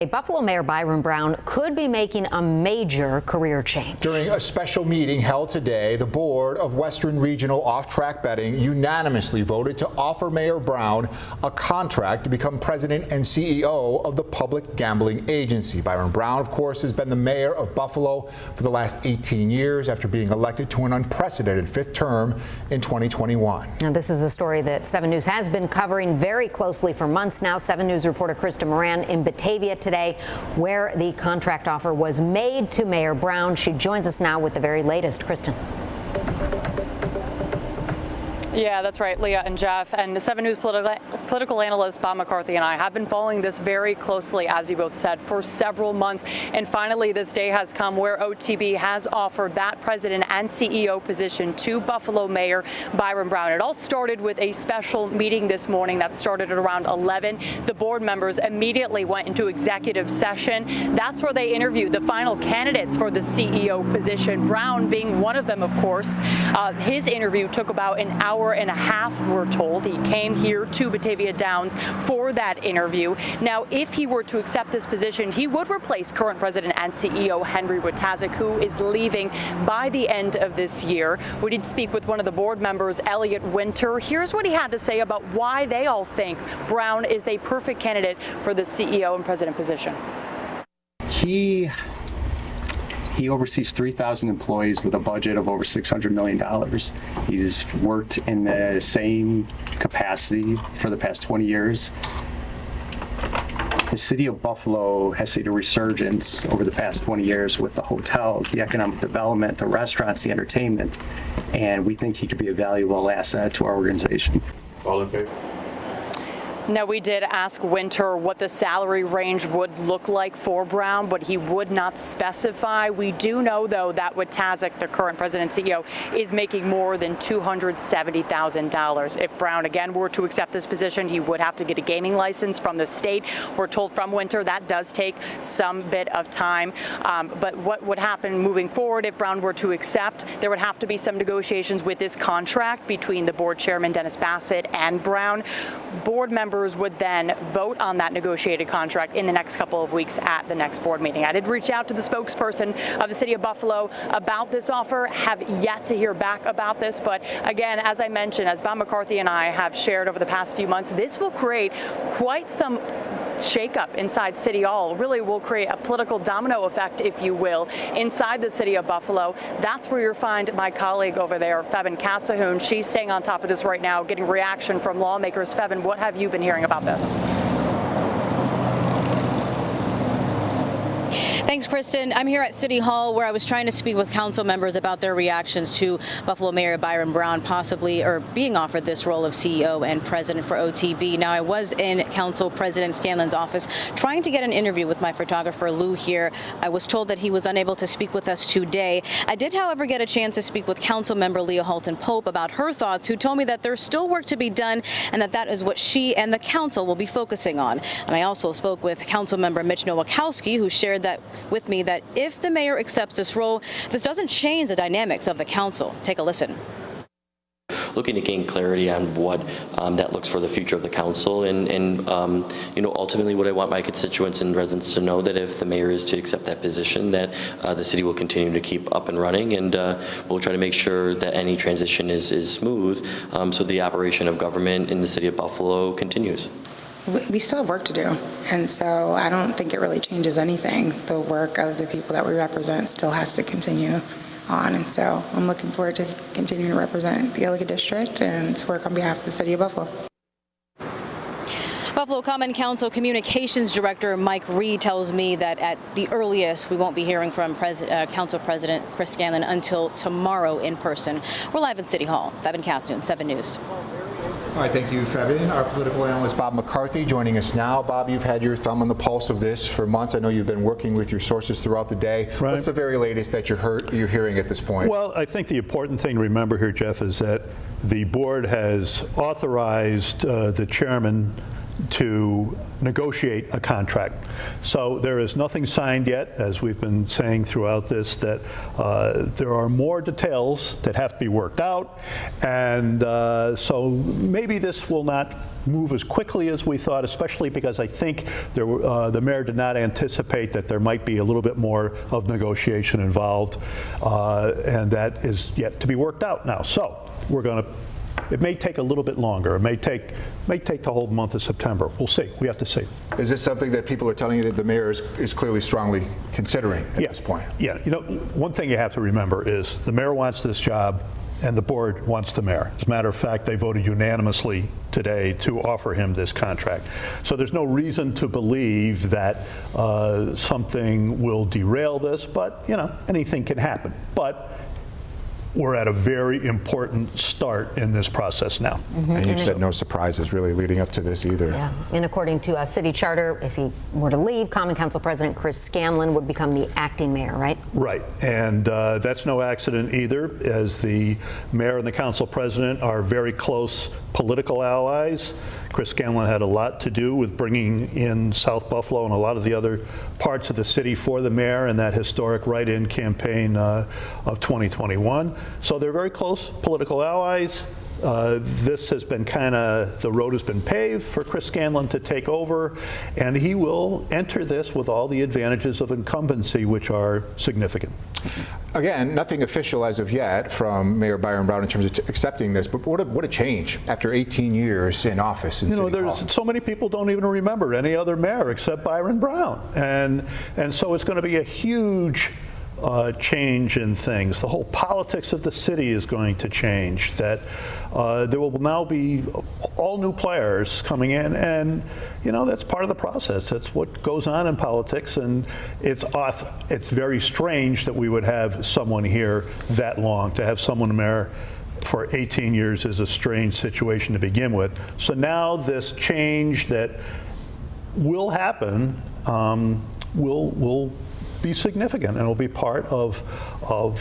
Buffalo Mayor Byron Brown could be making a major career change. During a special meeting held today, the board of Western Regional Off-Track Betting unanimously voted to offer Mayor Brown a contract to become president and CEO of the Public Gambling Agency. Byron Brown, of course, has been the mayor of Buffalo for the last 18 years after being elected to an unprecedented fifth term in 2021. Now, this is a story that 7 News has been covering very closely for months now. 7 News reporter Krista Moran in Batavia today, where the contract offer was made to Mayor Brown. She joins us now with the very latest. Kristen. Yeah, that's right, Leah and Jeff. And 7 News political analyst Bob McCarthy and I have been following this very closely, as you both said, for several months. And finally, this day has come where OTB has offered that president and CEO position to Buffalo Mayor Byron Brown. It all started with a special meeting this morning that started at around 11. The board members immediately went into executive session. That's where they interviewed the final candidates for the CEO position, Brown being one of them, of course. His interview took about an hour and a half, we're told. He came here to Batavia Downs for that interview. Now, if he were to accept this position, he would replace current president and CEO Henry Wojtaszek, who is leaving by the end of this year. We did speak with one of the board members, Elliot Winter. Here's what he had to say about why they all think Brown is the perfect candidate for the CEO and president position. He oversees 3,000 employees with a budget of over $600 million. He's worked in the same capacity for the past 20 years. The city of Buffalo has seen a resurgence over the past 20 years with the hotels, the economic development, the restaurants, the entertainment, and we think he could be a valuable asset to our organization. All in favor? Now, we did ask Winter what the salary range would look like for Brown, but he would not specify. We do know, though, that Wojtaszek, the current president and CEO, is making more than $270,000. If Brown, again, were to accept this position, he would have to get a gaming license from the state. We're told from Winter that does take some bit of time. But what would happen moving forward if Brown were to accept? There would have to be some negotiations with this contract between the board chairman, Dennis Bassett, and Brown. Board members would then vote on that negotiated contract in the next couple of weeks at the next board meeting. I did reach out to the spokesperson of the city of Buffalo about this offer, have yet to hear back about this. But again, as I mentioned, as Bob McCarthy and I have shared over the past few months, this will create quite some shakeup inside City Hall. Really will create a political domino effect, if you will, inside the city of Buffalo. That's where you'll find my colleague over there, Fevin Cassahoon. She's staying on top of this right now, getting reaction from lawmakers. Fevin, what have you been hearing about this? Thanks, Kristen. I'm here at City Hall where I was trying to speak with council members about their reactions to Buffalo Mayor Byron Brown possibly or being offered this role of CEO and president for OTB. Now, I was in Council President Scanlon's office trying to get an interview with my photographer, Lou, here. I was told that he was unable to speak with us today. I did, however, get a chance to speak with Council Member Leah Halton Pope about her thoughts, who told me that there's still work to be done and that is what she and the council will be focusing on. And I also spoke with Council Member Mitch Nowakowski, who shared that with me that if the mayor accepts this role, this doesn't change the dynamics of the council. Take a listen. Looking to gain clarity on what that looks for the future of the council, and ultimately what I want my constituents and residents to know, that if the mayor is to accept that position, that the city will continue to keep up and running, and we'll try to make sure that any transition is smooth, so the operation of government in the city of Buffalo continues. We still have work to do, and so I don't think it really changes anything. The work of the people that we represent still has to continue on, and so I'm looking forward to continuing to represent the Elegant District and to work on behalf of the city of Buffalo. Buffalo Common Council Communications Director Mike Reed tells me that at the earliest we won't be hearing from Council President Chris Scanlon until tomorrow in person. We're live at City Hall. Fevin Cassahoon, 7 News. All right, thank you, Fevin. Our political analyst Bob McCarthy joining us now. Bob, you've had your thumb on the pulse of this for months. I know you've been working with your sources throughout the day. Right. What's the very latest that you're hearing at this point? Well, I think the important thing to remember here, Jeff, is that the board has authorized the chairman to negotiate a contract. So there is nothing signed yet, as we've been saying throughout this, that there are more details that have to be worked out, and so maybe this will not move as quickly as we thought, especially because I think the mayor did not anticipate that there might be a little bit more of negotiation involved, and that is yet to be worked out now. So we're going to. It may take a little bit longer. It may take the whole month of September. We'll see. We have to see. Is this something that people are telling you that the mayor is clearly strongly considering at this point? Yeah. You know, one thing you have to remember is the mayor wants this job and the board wants the mayor. As a matter of fact, they voted unanimously today to offer him this contract. So there's no reason to believe that something will derail this, but, you know, anything can happen. But we're at a very important start in this process now. And you've said no surprises really leading up to this either. Yeah, and according to city charter, if he were to leave, Common Council President Chris Scanlon would become the acting mayor, right? Right, and that's no accident either, as the mayor and the council president are very close political allies. Chris Scanlon had a lot to do with bringing in South Buffalo and a lot of the other parts of the city for the mayor in that historic write-in campaign of 2021. So they're very close political allies. This has been the road has been paved for Chris Scanlon to take over, and he will enter this with all the advantages of incumbency, which are significant. Again, nothing official as of yet from Mayor Byron Brown in terms of accepting this, but what a change after 18 years in office in City Hall. There's so many people don't even remember any other mayor except Byron Brown, and so it's going to be a huge change in things. The whole politics of the city is going to change. That there will now be all new players coming in, and that's part of the process. That's what goes on in politics, and it's very strange that we would have someone here that long. To have someone mayor for 18 years is a strange situation to begin with. So now this change that will happen will be significant, and it'll be part of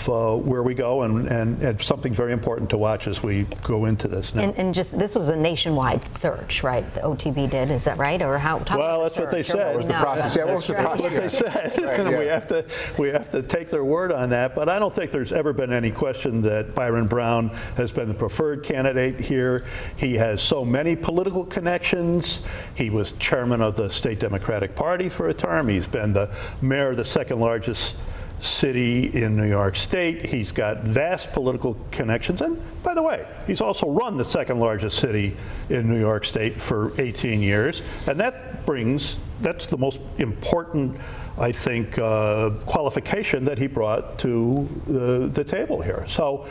where we go, and it's something very important to watch as we go into this now. And just this was a nationwide search, right? The OTB did, is that right? Or how? Well, that's what they said. What was the process? Yeah, what was the process? What they said. Right, yeah. We have to take their word on that. But I don't think there's ever been any question that Byron Brown has been the preferred candidate here. He has so many political connections. He was chairman of the State Democratic Party for a term. He's been the mayor of the second largest city in New York State. He's got vast political connections, and by the way, he's also run the second largest city in New York State for 18 years, and that's the most important, I think, qualification that he brought to the table here. So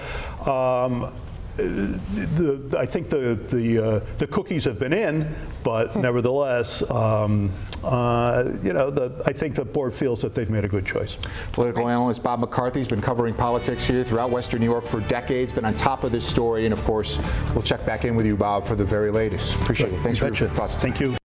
I think the cookies have been in, but nevertheless, I think the board feels that they've made a good choice. Political analyst Bob McCarthy has been covering politics here throughout Western New York for decades, been on top of this story, and of course, we'll check back in with you, Bob, for the very latest. Appreciate it. Thanks for your thoughts. Thank you.